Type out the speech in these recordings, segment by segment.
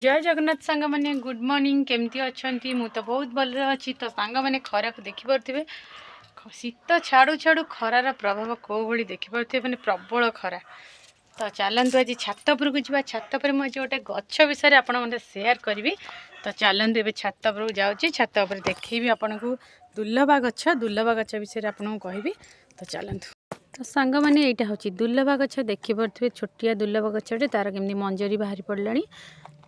जय जगन्नाथ सांग मैंने गुड मॉर्निंग केमती अच्छा मु तो बहुत भल अच्छी तो सांग मैंने खरा को देखिपे शीत छाड़ू छाड़ू खरार प्रभाव कौ भाई देखिपे मैंने प्रबल खरा तो चलतु आज छात उपरक जा छात पर मुझे गोटे गछ विषय आपते सेयार करी तो चलतु ए छात उपरक जाऊँगी छात उपर देखी आपन को दुर्लभा गछ विषय आपको कहबी तो चलतु तो सांग मैंने यहाँ हूँ दुर्लभा गछ देखिपे छोटिया दुर्लभ गछटे तार केमती मंजरी बाहरी पड़ा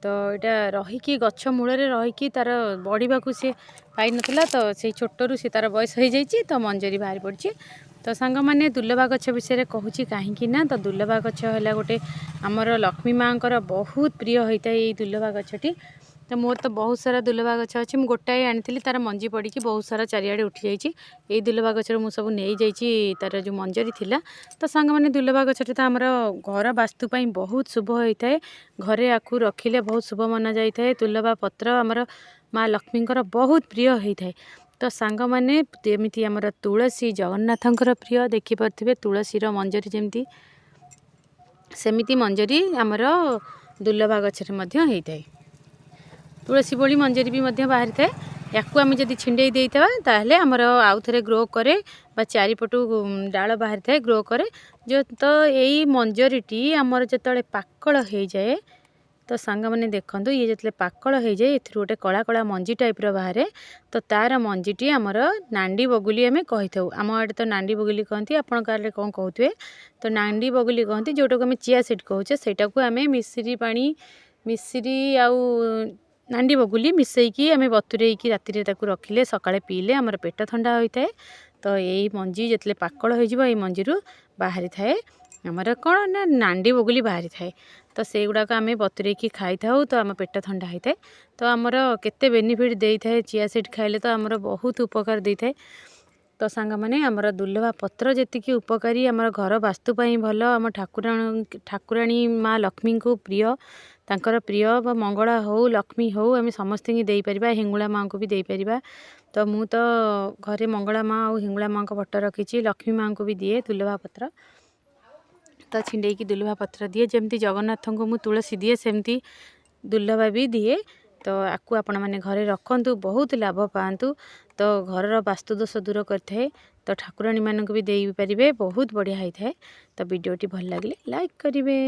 तो यहाँ रहीकि गछ मूल रहीकि तार बढ़ा सी पाई नाला तो से छोटू सी तार बयस हो जाइए तो मंजरी बाहरी पड़ी तो सांग मैंने दुर्लभा गछ विषय कहूँ कहीं ना तो दुर्लभा गछ है गोटे आमर लक्ष्मी माँ बहुत प्रिय होता है ये दुर्लभा गछटी तो मोर तो बहुत सारा दुर्लभा गछ अच्छी मुझे गोटाए आनी तार मंजी पड़ी बहुत सारा चारिआडे उठी जाइए यही दुर्लभा गच सब नहीं जाइए तार जो मंजरी थिला तो सांग मैंने दुर्लभा गछटी तो आमर घर वास्तुपाई बहुत शुभ होता है घरे आकु रखिले बहुत शुभ मना जाए दुर्लभा पत्र आमर माँ लक्ष्मी बहुत प्रिय होता है तो सांग मैंने जमीती आमर तुलसी जगन्नाथंकर प्रिय देखिपे तुलसीर मंजरी जमी सेमिति मंजरी आमर दुर्लभा गछरे होता है तुलसी बोली मंजरी भी बाहरी थाए या आम जब छिंडे देता ताहले आमर आउ थे ग्रो करे चारिपटू डाल बाहरी थाए ग्रो करे जो तो यही मंजरीटी आमर जो पाकल हो जाए तो सांग मैंने देखूँ ये जो पाकल हो जाए ए गोटे कला कला मंजी टाइप बाहर तो तार मंजीटी आमर नांडी बगुली आम कही था आम आड़े तो नांडी बगुली कहती आपण कार कौन कहते तो नांडी बगुली कहती जोटा को आम चिया सीड कहे सेटा को आम मिश्री पानी मिश्री आउ नांडी बगुली मिसईकी आम बतुरेकी राति रखिले सकाଳେ पीले आमर पेट ठंडा होता है तो यही मंजी जो पाकल हो मंजी बाहरी थाए आमर कौन ना नांडी बगुली बाहरी थाए तो से गुड़ाक आम बतुरेकी खाई था तो आम पेट ठंडा होता है तो आमर केते बेनिफिट दे था चिया सीड खाइले तो आमर बहुत उपकार दे था तो सांग मैंने आमर दुर्लभा पत्र जी उपकारी आमर घर वास्तुपाई भल आम ठाकुराणी माँ लक्ष्मी को प्रिय तांकर प्रिय मंगला हो लक्ष्मी हो आम समस्त दे पार हिंगुला माँ को भी दे पार तो मु तो घरे मंगला माँ और हिंगुला माँ को फोटो रखी लक्ष्मी माँ को भी दिए दुर्लभा पत्र तो छिंडे की दुर्लभा पत्र दिए जमती जगन्नाथ को मु तुलसी दिए सेमती दुर्लभा भी दिए तो आपको आपण मैंने घरे रखंतु बहुत लाभ पातु तो घर वास्तु दोष दूर करते तो ठाकुराणी मानक भी दे पारे बहुत बढ़िया होता है तो वीडियोटी भल लगे लाइक करेंगे।